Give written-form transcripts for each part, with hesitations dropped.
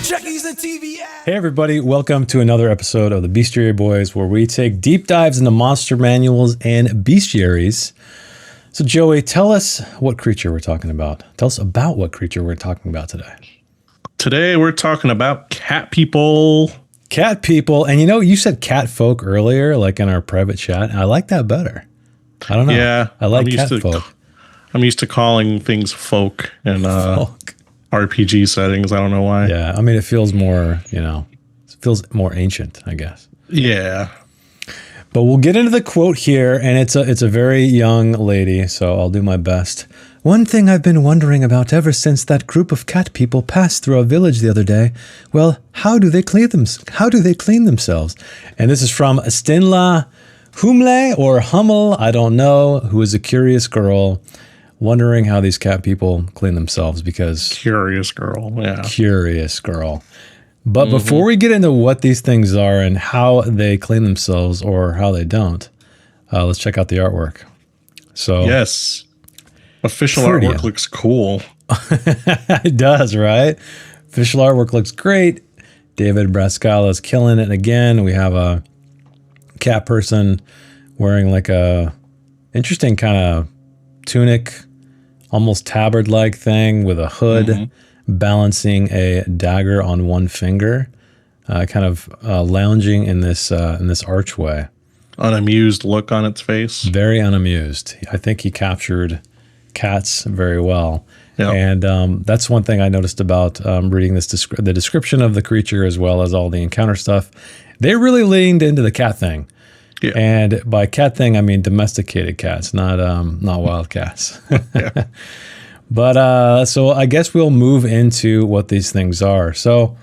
Hey everybody, welcome to another episode of the Bestiary Boys, where we take deep dives into monster manuals and bestiaries. So Joey, tell us what creature we're talking about. Tell us about what creature we're talking about today. Today we're talking about cat people. Cat people. And you know, you said cat folk earlier, like in our private chat. I like that better. I don't know. Yeah. I like cat folk. I'm used to calling things folk in RPG settings. I don't know why. Yeah. I mean, it feels more, it feels more ancient, I guess. Yeah. But we'll get into the quote here, and it's a very young lady, so I'll do my best. One thing I've been wondering about ever since that group of cat people passed through a village the other day. Well, how do they clean themselves? And this is from Stinla Humle or Hummel, I don't know, who is a curious girl wondering how these cat people clean themselves because... Curious girl, yeah. Curious girl. But before we get into what these things are and how they clean themselves or how they don't, let's check out the artwork. So yes, official artwork looks cool. It does, right? Official artwork looks great. David Brascala is killing it again. We have a cat person wearing like a interesting kind of tunic, almost tabard-like thing with a hood, balancing a dagger on one finger, kind of lounging in this archway. Unamused look on its face. Very unamused. I think he captured cats very well. Yep. And that's one thing I noticed about reading the description of the creature as well as all the encounter stuff. They really leaned into the cat thing. Yeah. And by cat thing, I mean domesticated cats, not wild cats. But so I guess we'll move into what these things are. So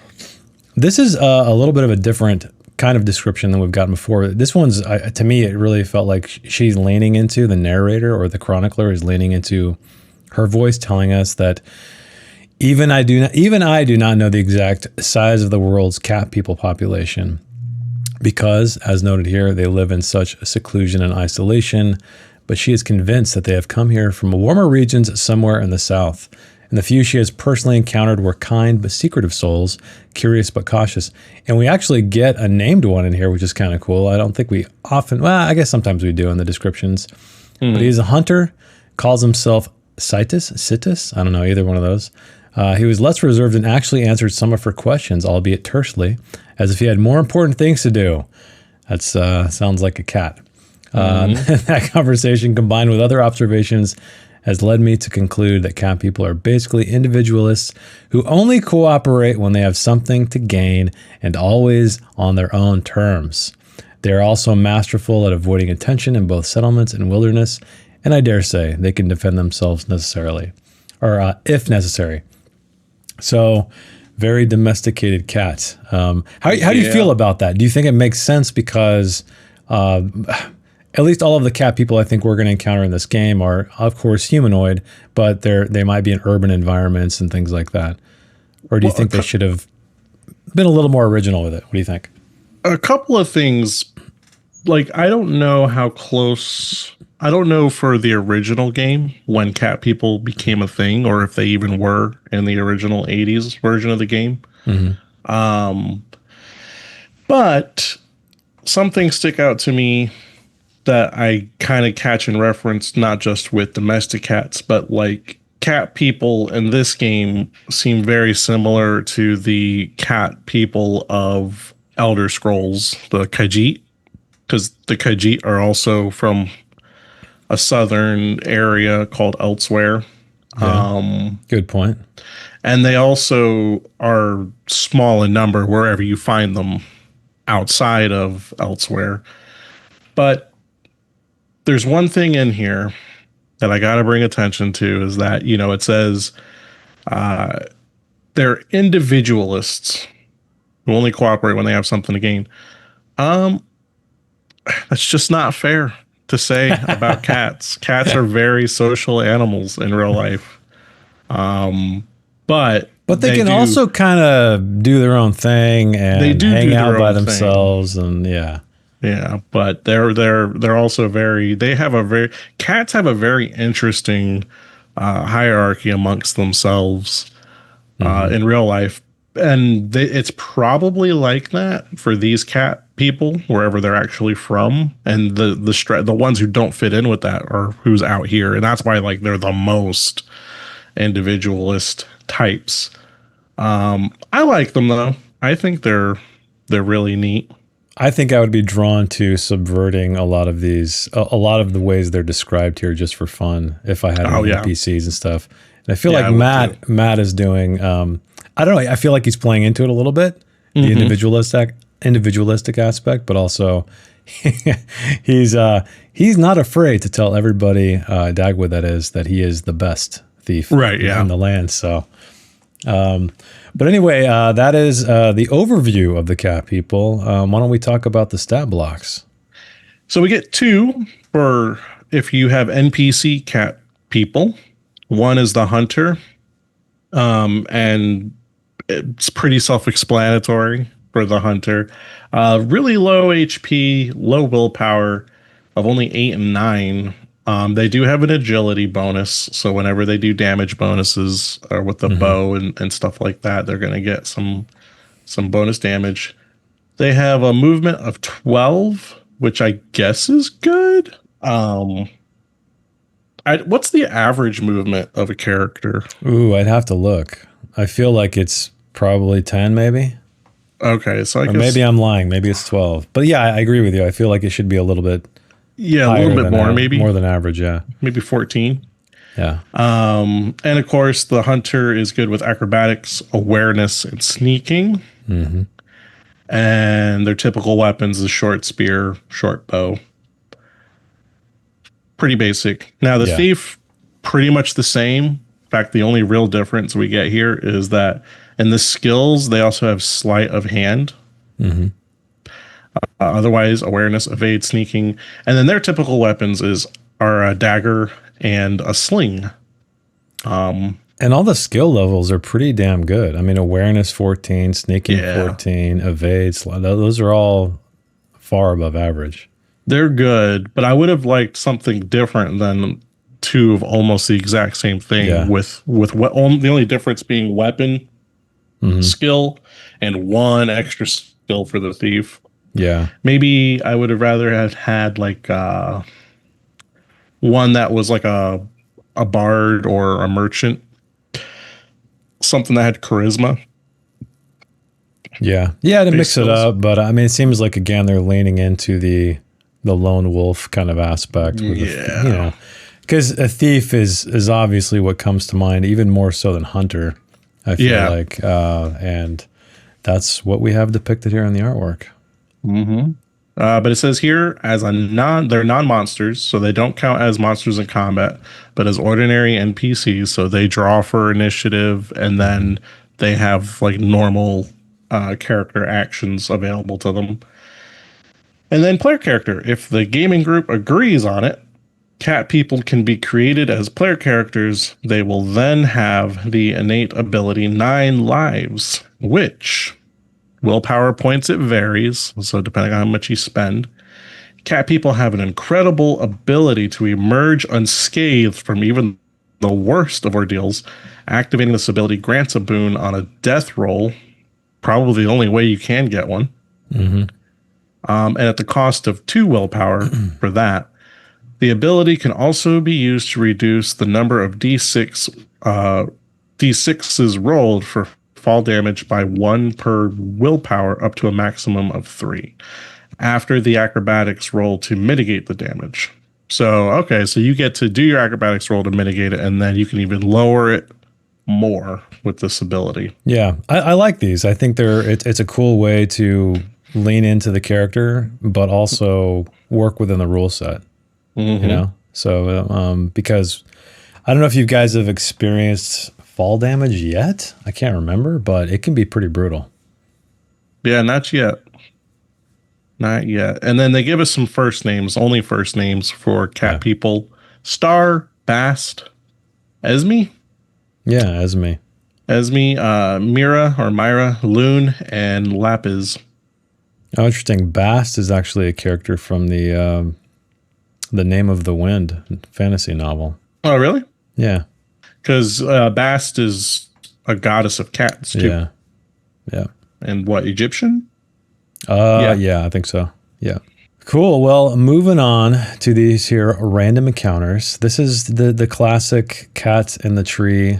this is a little bit of a different kind of description than we've gotten before. This one's, to me, it really felt like she's leaning into, the narrator or the chronicler is leaning into her voice, telling us that even I do not know the exact size of the world's cat people population. Because, as noted here, they live in such seclusion and isolation, but she is convinced that they have come here from warmer regions somewhere in the south. And the few she has personally encountered were kind but secretive souls, curious but cautious. And we actually get a named one in here, which is kind of cool. I don't think we often, well, I guess sometimes we do in the descriptions. But he's a hunter, calls himself Citus, I don't know, either one of those. He was less reserved and actually answered some of her questions, albeit tersely, as if he had more important things to do. That sounds like a cat. That conversation, combined with other observations, has led me to conclude that cat people are basically individualists who only cooperate when they have something to gain and always on their own terms. They are also masterful at avoiding attention in both settlements and wilderness, and I dare say they can defend themselves necessarily, or if necessary. So, very domesticated cat. How do you feel about that? Do you think it makes sense because at least all of the cat people I think we're going to encounter in this game are, of course, humanoid, but they might be in urban environments and things like that? Or do you think they should have been a little more original with it? What do you think? A couple of things. Like, I don't know how close... I don't know for the original game when cat people became a thing or if they even were in the original 80s version of the game. But some things stick out to me that I kind of catch in reference, not just with domestic cats, but like cat people in this game seem very similar to the cat people of Elder Scrolls, the Khajiit, because the Khajiit are also from a southern area called Elsewhere. Yeah. Good point. And they also are small in number wherever you find them outside of Elsewhere. But there's one thing in here that I got to bring attention to is that, it says they're individualists who only cooperate when they have something to gain. That's just not fair to say about cats. Cats are very social animals in real life. But they can also kind of do their own thing and hang out by themselves and Yeah, but they're also cats have a very interesting hierarchy amongst themselves in real life. it's probably like that for these cat people wherever they're actually from, and the ones who don't fit in with that are who's out here, and that's why like they're the most individualist types. I like them though. I think they're really neat. I think I would be drawn to subverting a lot of these, a lot of the ways they're described here just for fun if I had Oh any yeah, NPCs and stuff. And I feel yeah, like I would too. Matt is doing, I don't know, I feel like he's playing into it a little bit, the Hmm. individualistic aspect, but also he's not afraid to tell everybody, Dagwood that is, that he is the best thief Right. Yeah. in the land. So, but anyway, that is the overview of the cat people. Why don't we talk about the stat blocks? So we get two for if you have NPC cat people. One is the hunter, and it's pretty self-explanatory for the hunter. Really low HP, low willpower of only 8 and 9. They do have an agility bonus, so whenever they do damage bonuses or with the Hmm. bow and stuff like that, they're gonna get some bonus damage. They have a movement of 12, which I guess is good. What's the average movement of a character? Ooh, I'd have to look. I feel like it's probably 10, maybe. Okay, so I Or guess maybe I'm lying. Maybe it's 12. But yeah, I agree with you. I feel like it should be a little bit yeah, a little higher bit than more, maybe more than average. Yeah. maybe 14. Yeah. And of course, the hunter is good with acrobatics, awareness, and sneaking. Hmm. And their typical weapons is short spear, short bow. Pretty basic. Now, the Yeah. thief, pretty much the same. In fact, the only real difference we get here is that in the skills, they also have sleight of hand. Hmm. Otherwise, awareness, evade, sneaking. And then their typical weapons are a dagger and a sling. And all the skill levels are pretty damn good. I mean, awareness 14, sneaking Yeah, 14, evade, those are all far above average. they're good, but I would have liked something different than two of almost the exact same thing Yeah. with what the only difference being weapon Hmm. skill and one extra skill for the thief. Yeah. Maybe I would have rather have had like one that was like a bard or a merchant, something that had charisma Yeah. Yeah, to based mix it skills. up. But I mean, it seems like, again, they're leaning into the lone wolf kind of aspect with Yeah. because a thief is obviously what comes to mind, even more so than hunter, I feel Yeah. like. And that's what we have depicted here in the artwork. Mm-hmm. But it says here they're non-monsters, so they don't count as monsters in combat, but as ordinary NPCs. So they draw for initiative, and then they have like normal character actions available to them. And then player character. If the gaming group agrees on it, cat people can be created as player characters. They will then have the innate ability 9 lives, which willpower points it varies. So depending on how much you spend, cat people have an incredible ability to emerge unscathed from even the worst of ordeals. Activating this ability grants a boon on a death roll, probably the only way you can get one. Hmm. And at the cost of 2 willpower for that. The ability can also be used to reduce the number of d6s rolled for fall damage by 1 per willpower up to a maximum of 3 after the acrobatics roll to mitigate the damage. So, okay, so you get to do your acrobatics roll to mitigate it, and then you can even lower it more with this ability. Yeah, I like these. I think it's a cool way to lean into the character, but also work within the rule set. You Mm-hmm. know, so because I don't know if you guys have experienced fall damage yet. I can't remember, but it can be pretty brutal. Yeah, not yet. Not yet. And then they give us some first names, only first names for cat Yeah, people. Star, Bast, Esme, yeah, as me. Esme, Mira or Myra, Loon, and Lapis. Oh, interesting. Bast is actually a character from the Name of the Wind fantasy novel. Oh, really? Yeah, Because Bast is a goddess of cats, too. yeah. Yeah. And what, Egyptian? Yeah, I think so. Yeah. Cool. Well, moving on to these here random encounters. This is the classic cat in the tree.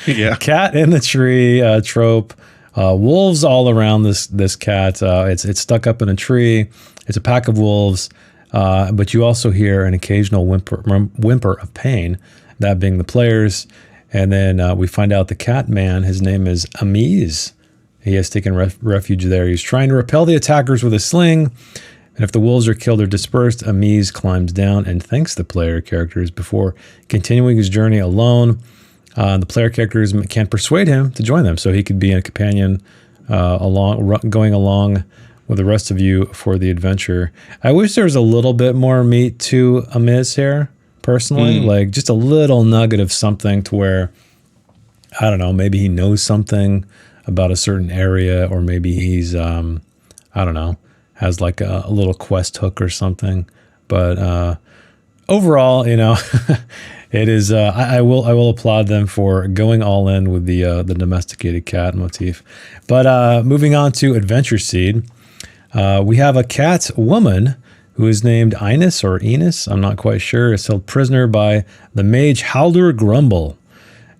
Yeah. Cat in the tree trope. Wolves all around this cat. It's stuck up in a tree. It's a pack of wolves, but you also hear an occasional whimper of pain, that being the players. And then we find out the cat man, his name is Amiz. He has taken refuge there. He's trying to repel the attackers with a sling. And if the wolves are killed or dispersed, Amiz climbs down and thanks the player characters before continuing his journey alone. The player characters can't persuade him to join them, so he could be a companion going along with the rest of you for the adventure. I wish there was a little bit more meat to Amiz here, personally, like just a little nugget of something to where, I don't know, maybe he knows something about a certain area, or maybe he's, I don't know, has like a little quest hook or something. But overall, you know, it is. I will applaud them for going all in with the domesticated cat motif. But moving on to Adventure Seed, we have a cat woman who is named Ines or Enos. I'm not quite sure. Is held prisoner by the mage Halder Grumble,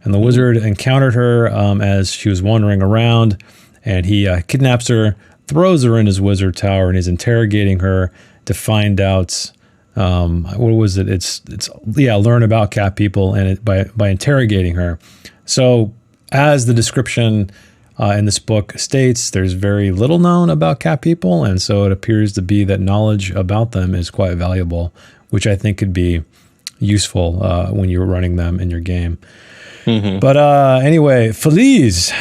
and the wizard encountered her as she was wandering around, and he kidnaps her, throws her in his wizard tower, and is interrogating her to find out. What was it? It's learn about cat people and by interrogating her. So as the description in this book states, there's very little known about cat people, and so it appears to be that knowledge about them is quite valuable, which I think could be useful when you're running them in your game. But anyway, Feliz,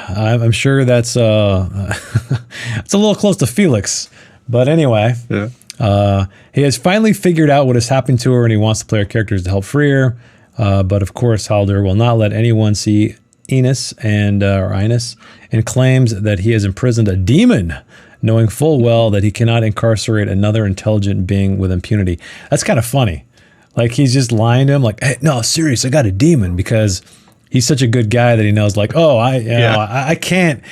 I'm sure that's it's a little close to Felix, but anyway. Yeah. He has finally figured out what has happened to her, and he wants the player characters to help free her. But of course, Halder will not let anyone see Enos and claims that he has imprisoned a demon, knowing full well that he cannot incarcerate another intelligent being with impunity. That's kind of funny. Like, he's just lying to him, like, hey, no, serious, I got a demon, because he's such a good guy that he knows, like, oh, I can't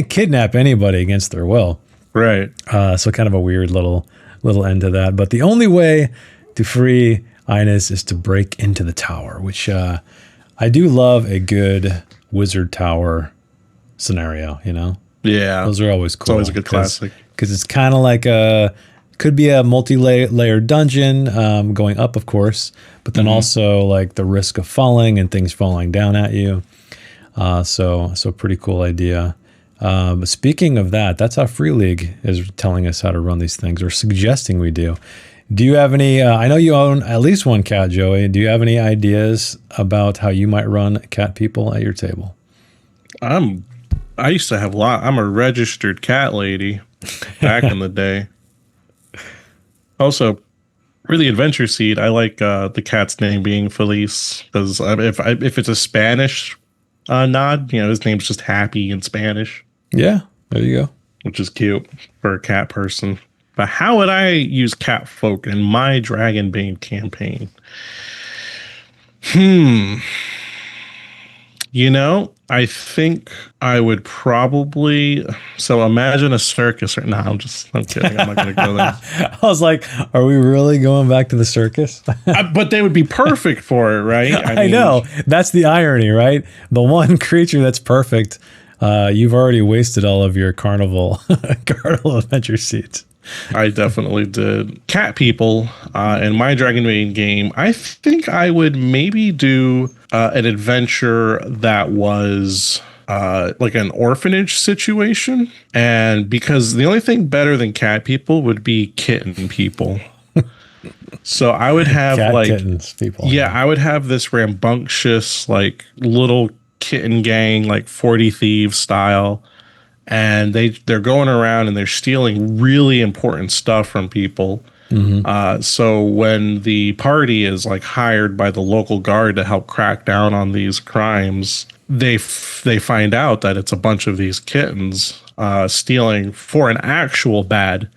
kidnap anybody against their will. Right. So kind of a weird little end to that. But the only way to free Ines is to break into the tower, which I do love a good wizard tower scenario, you know? Yeah. Those are always cool. It's always a good classic. Because it's kind of like could be a multi-layered dungeon going up, of course, but then also like the risk of falling and things falling down at you. So pretty cool idea. But speaking of that, that's how Free League is telling us how to run these things, or suggesting we do. Do you have any, I know you own at least one cat, Joey. Do you have any ideas about how you might run cat people at your table? I used to have a lot. I'm a registered cat lady back in the day. Also, really, Adventure Seed, I like the cat's name being Feliz, because if it's a Spanish nod, you know, his name's just Happy in Spanish. Yeah, there you go. Which is cute for a cat person. But how would I use cat folk in my Dragonbane campaign? You know, I think I would probably... So imagine a circus. I'm kidding. I'm not going to go there. I was like, are we really going back to the circus? But they would be perfect for it, right? I know. That's the irony, right? The one creature that's perfect, you've already wasted all of your carnival adventure seats. I definitely did. Cat people in my Dragonbane game, I think I would maybe do an adventure that was like an orphanage situation. And because the only thing better than cat people would be kitten people. So I would have kittens people. Yeah, I would have this rambunctious, like, little kitten gang, like 40 Thieves style. And they're going around and they're stealing really important stuff from people. So when the party is like hired by the local guard to help crack down on these crimes, they find out that it's a bunch of these kittens stealing for an actual bad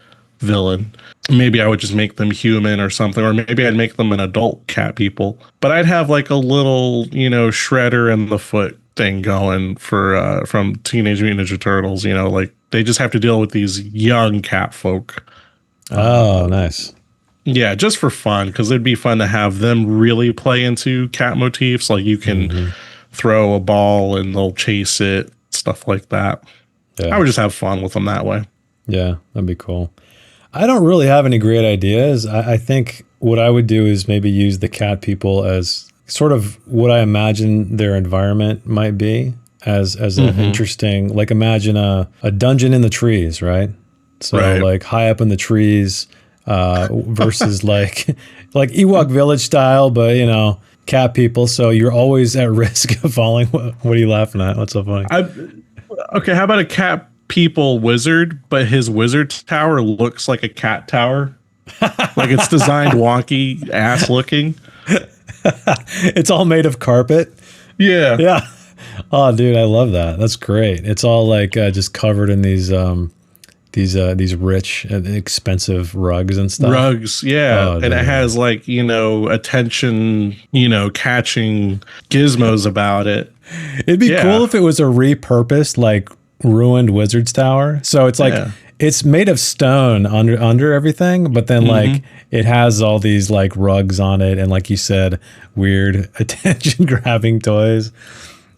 villain. Maybe I would just make them human or something, or maybe I'd make them an adult cat people. But I'd have like a little, you know, Shredder and the Foot thing going for from Teenage Mutant Ninja Turtles. You know, like they just have to deal with these young cat folk. Oh, nice. Yeah, just for fun, because it'd be fun to have them really play into cat motifs. Like you can throw a ball and they'll chase it, stuff like that. Yeah. I would just have fun with them that way. Yeah, that'd be cool. I don't really have any great ideas. I think what I would do is maybe use the cat people as sort of what I imagine their environment might be as an interesting, like imagine a dungeon in the trees, right? So like high up in the trees versus like Ewok Village style, but you know, cat people. So you're always at risk of falling. What are you laughing at? What's so funny? Okay, how about a cat people wizard, but his wizard tower looks like a cat tower? Like it's designed wonky ass looking. It's all made of carpet. Yeah. Yeah. Oh, dude, I love that. That's great. It's all like just covered in these rich and expensive rugs and stuff. Rugs, yeah. Oh, and dude. it has like, you know, attention, you know, catching gizmos about it. It'd be cool if it was a repurposed, like ruined wizard's tower. So it's like it's made of stone under everything, but then like it has all these like rugs on it, and like you said, weird attention grabbing toys.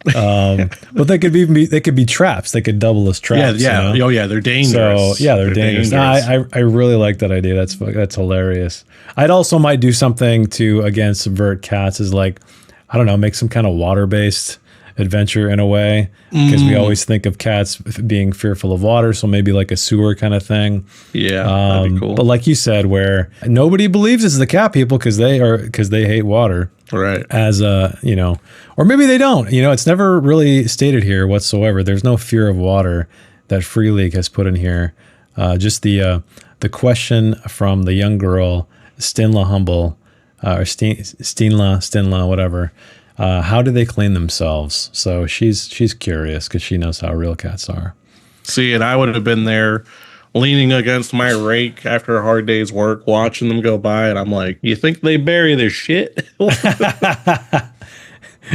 But they could be traps. They could double as traps. Yeah. You know? Oh yeah, they're dangerous. So yeah, they're dangerous. I really like that idea. That's hilarious. I'd also might do something to again subvert cats. Is like, I don't know, make some kind of water based adventure in a way, because we always think of cats being fearful of water, so maybe like a sewer kind of thing. Yeah, that'd be cool. But like you said, where nobody believes it's the cat people because they hate water, right? As you know, or maybe they don't. You know, it's never really stated here whatsoever. There's no fear of water that Free League has put in here. Just the question from the young girl Stinla Humble or Stinla whatever. How do they clean themselves? So she's curious because she knows how real cats are. See, and I would have been there leaning against my rake after a hard day's work, watching them go by, and I'm like, you think they bury their shit? Do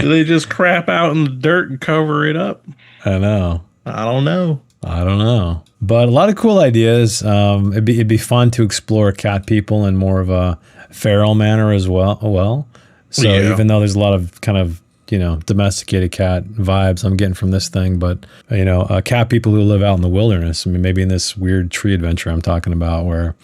they just crap out in the dirt and cover it up? I know. I don't know. But a lot of cool ideas. It'd be fun to explore cat people in more of a feral manner as well. So even though there's a lot of kind of, you know, domesticated cat vibes I'm getting from this thing, but, you know, cat people who live out in the wilderness, I mean, maybe in this weird tree adventure I'm talking about where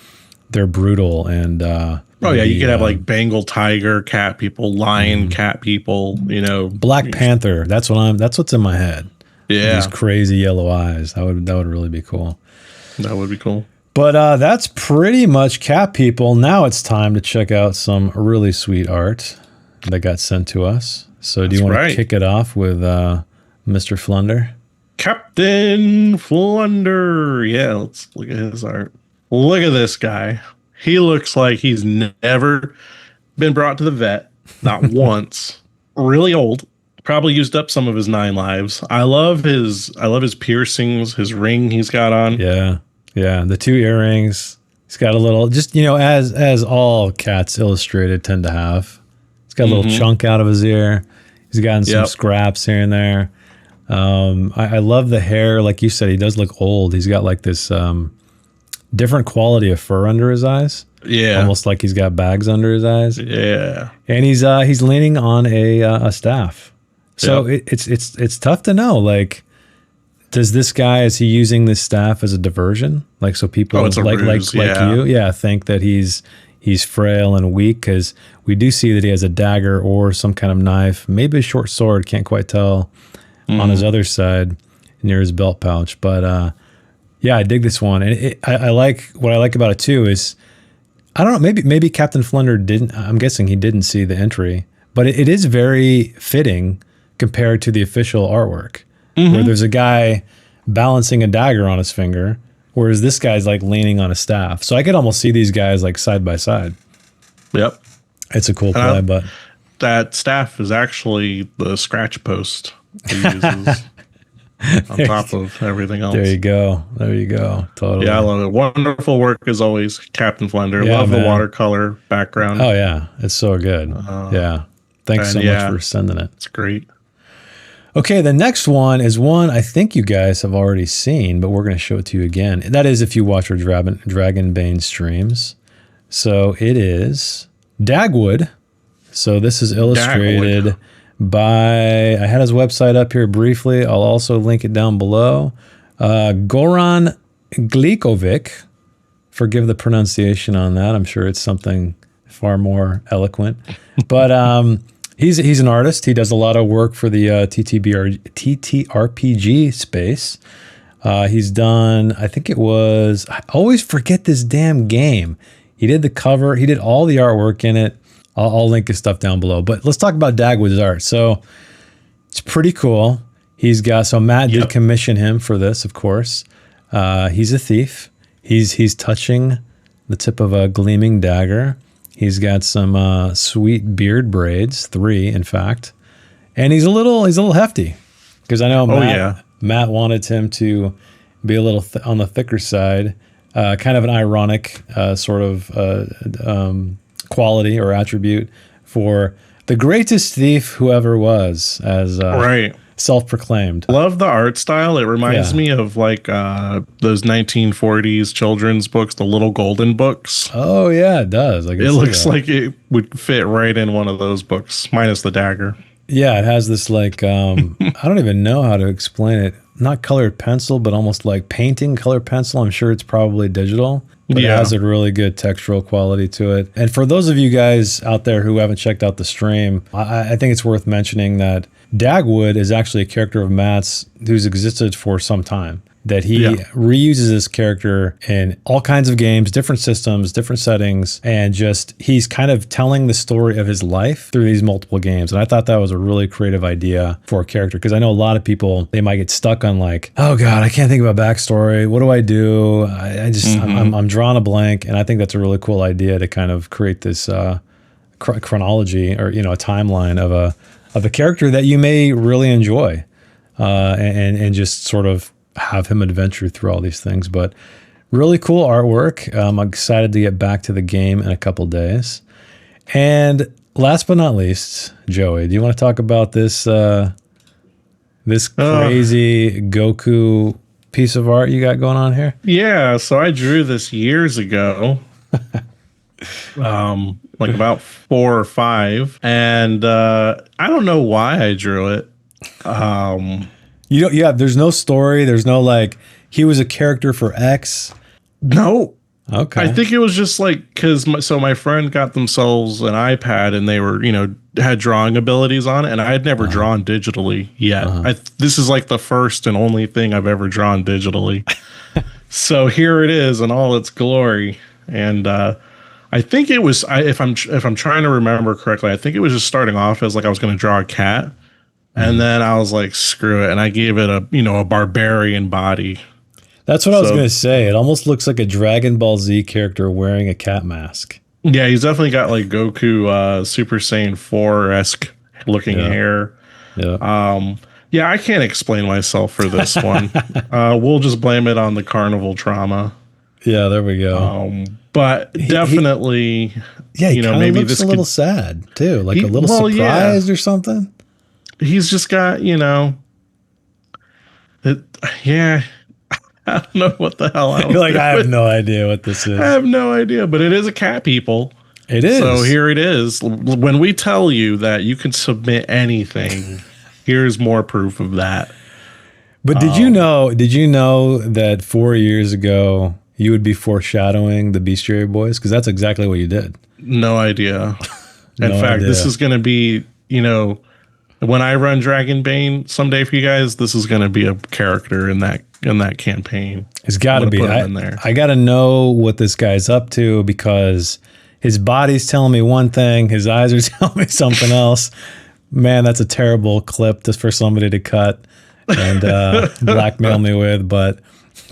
they're brutal and... you could have like Bengal tiger cat people, lion cat people, you know. Black Panther, that's what's in my head. Yeah. These crazy yellow eyes. That would really be cool. That would be cool. But that's pretty much cat people. Now it's time to check out some really sweet art that got sent to us. So do you want to kick it off with Mr. Flunder? Captain Flunder. Yeah, let's look at his art. Look at this guy. He looks like he's never been brought to the vet, not once. Really old. Probably used up some of his 9 lives. I love his piercings, his ring he's got on. Yeah. Yeah, the 2 earrings. He's got a little, just, you know, as all cats illustrated tend to have. He's got a little chunk out of his ear. He's gotten some scraps here and there. I love the hair. Like you said, he does look old. He's got like this different quality of fur under his eyes. Yeah. Almost like he's got bags under his eyes. Yeah. And he's leaning on a staff. So it's tough to know. Like, does this guy, is he using this staff as a diversion? Like, so people like you, think that he's frail and weak, because we do see that he has a dagger or some kind of knife, maybe a short sword, can't quite tell, on his other side near his belt pouch. But I dig this one. And I like, what I like about it too is, I don't know, maybe Captain Flunder I'm guessing he didn't see the entry, but it is very fitting compared to the official artwork, where there's a guy balancing a dagger on his finger, whereas this guy's like leaning on a staff. So I could almost see these guys like side by side. Yep. It's a cool play, but that staff is actually the scratch post he uses on top of everything else. There you go. Totally. Yeah, I love it. Wonderful work as always, Captain Flunder. Yeah, love man. the watercolor background. Oh yeah, it's so good. Thanks so much for sending it. It's great. Okay, the next one is one I think you guys have already seen, but we're going to show it to you again. That is if you watch our Dragonbane streams. So it is Dagwood. So this is illustrated by, I had his website up here briefly. I'll also link it down below. Goran Glikovic. Forgive the pronunciation on that. I'm sure it's something far more eloquent. But he's an artist. He does a lot of work for the ttrpg space. He's done, I think it was, I always forget this damn game. He did the cover. He did all the artwork in it. I'll link his stuff down below. But let's talk about Dagwood's art. So it's pretty cool. He's got, so Matt did commission him for this, of course. He's a thief. He's touching the tip of a gleaming dagger. He's got some sweet beard braids, 3 in fact. And he's a little hefty. Because I know Matt wanted him to be a little on the thicker side. Kind of an ironic sort of quality or attribute for the greatest thief who ever was, as self-proclaimed. Love the art style. It reminds me of like those 1940s children's books, the Little Golden books. Oh yeah, it does. It looks like it would fit right in one of those books, minus the dagger. Yeah, it has this like I don't even know how to explain it. Not colored pencil, but almost like painting colored pencil. I'm sure it's probably digital, but it has a really good textural quality to it. And for those of you guys out there who haven't checked out the stream, I think it's worth mentioning that Dagwood is actually a character of Matt's who's existed for some time. That he reuses this character in all kinds of games, different systems, different settings, and just he's kind of telling the story of his life through these multiple games. And I thought that was a really creative idea for a character, because I know a lot of people, they might get stuck on like, oh God, I can't think of a backstory. What do I do? I just, I'm drawing a blank. And I think that's a really cool idea to kind of create this chronology, or, you know, a timeline of a character that you may really enjoy and just sort of have him adventure through all these things. But really cool artwork. I'm excited to get back to the game in a couple days. And last but not least, Joey, do you want to talk about this this crazy Goku piece of art you got going on here? Yeah, so I drew this years ago. Like about 4 or 5, and I don't know why I drew it. There's no story. There's no like, he was a character for X. No. Okay. I think it was just like, because my friend got themselves an iPad and they were, had drawing abilities on it, and I had never drawn digitally yet. This is like the first and only thing I've ever drawn digitally. So here it is in all its glory. And I think it was, if I'm trying to remember correctly, I think it was just starting off as like I was going to draw a cat. And then I was like, screw it. And I gave it a barbarian body. That's what I was going to say. It almost looks like a Dragon Ball Z character wearing a cat mask. Yeah, he's definitely got like Goku Super Saiyan 4-esque looking hair. Yeah. Yeah, I can't explain myself for this one. We'll just blame it on the carnival trauma. Yeah, there we go. But definitely, maybe looks a little sad too, like a little surprised or something. He's just got, I don't know what the hell I was like, I have no idea what this is. I have no idea, but it is a cat people. It is. So here it is. When we tell you that you can submit anything, here's more proof of that. But did you know that 4 years ago you would be foreshadowing the Bestiary Boys? Because that's exactly what you did. No idea. In fact, this is going to be, when I run Dragonbane someday for you guys, this is going to be a character in that campaign. It's got to be. I got to know what this guy's up to, because his body's telling me one thing, his eyes are telling me something else. Man, that's a terrible clip just for somebody to cut and blackmail me with, but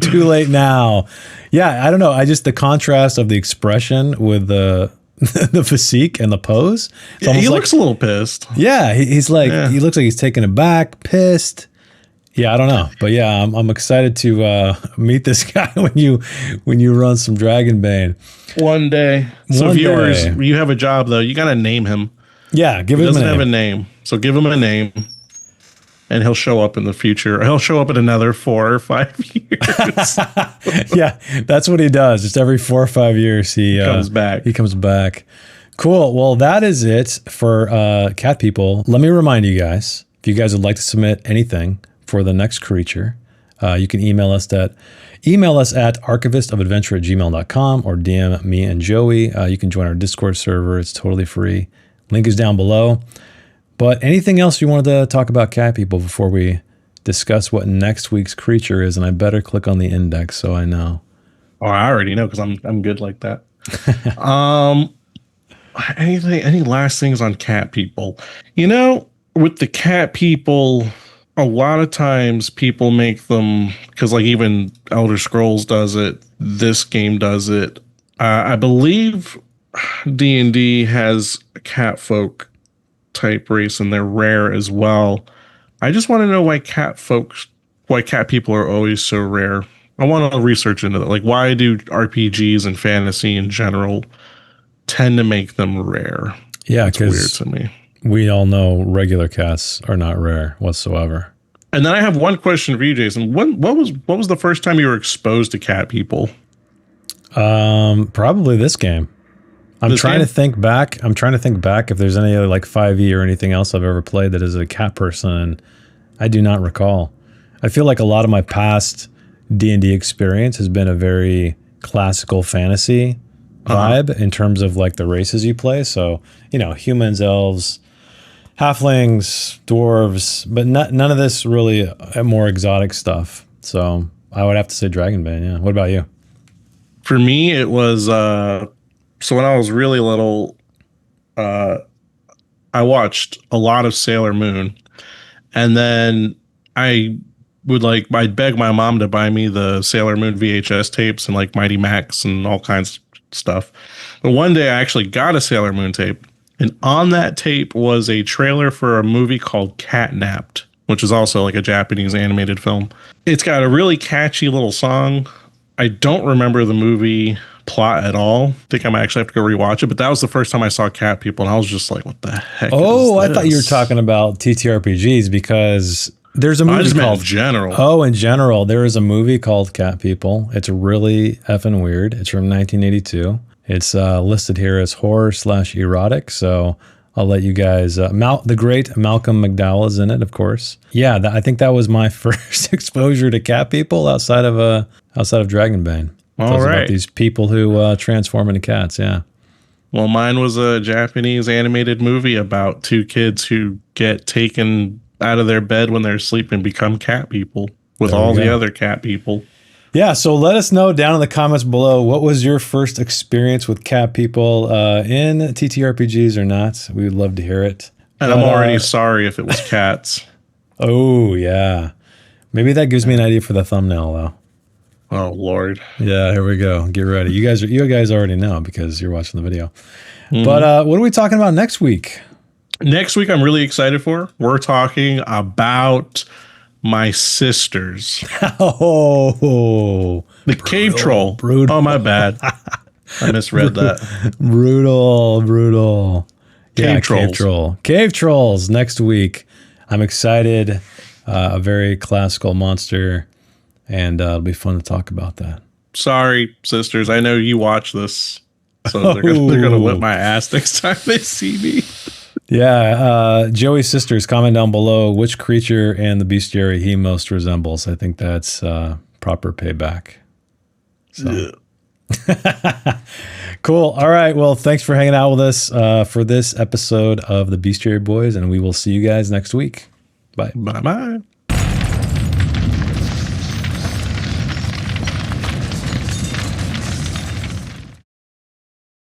too late now. Yeah, I don't know. The contrast of the expression with the physique and the pose. He looks a little pissed. Yeah, he's like, he looks like he's taken aback, pissed. Yeah, I don't know, but yeah, I'm excited to meet this guy when you run some Dragonbane one day. So viewers, you have a job though. You got to name him. Yeah, give him a name. He doesn't have a name, so give him a name. and he'll show up in the future. He'll show up in another 4 or 5 years. Yeah, that's what he does. Just every 4 or 5 years, he comes back. He comes back. Cool. Well, that is it for Cat People. Let me remind you guys, if you guys would like to submit anything for the next creature, you can email us at archivistofadventure@gmail.com or DM me and Joey. You can join our Discord server. It's totally free. Link is down below. But anything else you wanted to talk about, Cat People, before we discuss what next week's creature is? And I better click on the index so I know. Oh, I already know because I'm good like that. Any last things on Cat People? You know, with the Cat People, a lot of times people make them, because like even Elder Scrolls does it, this game does it. I believe D&D has a cat folk type race and they're rare as well. I just want to know why cat people are always so rare. I want to research into that. Like, why do RPGs and fantasy in general tend to make them rare? Yeah, it's weird because to me. We all know regular cats are not rare whatsoever. And then I have one question for you, Jason. What was the first time you were exposed to cat people? Probably this game. I'm trying to think back if there's any other like 5e or anything else I've ever played that is a cat person, and I do not recall. I feel like a lot of my past D&D experience has been a very classical fantasy vibe in terms of like the races you play. So, you know, humans, elves, halflings, dwarves, but none of this really more exotic stuff. So I would have to say Dragonbane. Yeah. What about you? For me, it was so when I was really little, I watched a lot of Sailor Moon, and then I'd beg my mom to buy me the Sailor Moon VHS tapes and like Mighty Max and all kinds of stuff. But one day I actually got a Sailor Moon tape, and on that tape was a trailer for a movie called Catnapped, which is also like a Japanese animated film. It's got a really catchy little song. I don't remember the movie plot at all. I think I might actually have to go rewatch it, but that was the first time I saw Cat People, and I was just like, what the heck is this? I thought you were talking about ttrpgs, because there's a movie I just meant called in general. Oh, in general, there is a movie called Cat People. It's really effing weird. It's from 1982. It's listed here as horror/erotic, so I'll let you guys. The great Malcolm McDowell is in it, of course. Yeah, I think that was my first exposure to cat people outside of Dragonbane. All right, about these people who transform into cats. Yeah. Well, mine was a Japanese animated movie about 2 kids who get taken out of their bed when they're asleep and become cat people with all the other cat people. Yeah, so let us know down in the comments below, what was your first experience with cat people in TTRPGs or not? We would love to hear it. And I'm already sorry if it was cats. Oh, yeah. Maybe that gives me an idea for the thumbnail, though. Oh, Lord. Yeah, here we go. Get ready. You guys already know because you're watching the video. But what are we talking about next week? Next week, I'm really excited for. We're talking about my sisters. Oh, the cave troll. Brutal. Oh, my bad. I misread that. Brutal. Cave trolls. Cave trolls next week. I'm excited. A very classical monster, and it'll be fun to talk about that. Sorry, sisters. I know you watch this, so they're gonna whip my ass next time they see me. Yeah, Joey's sisters, comment down below which creature and the bestiary he most resembles. I think that's proper payback. So. Cool. All right. Well, thanks for hanging out with us for this episode of the Bestiary Boys, and we will see you guys next week. Bye. Bye-bye.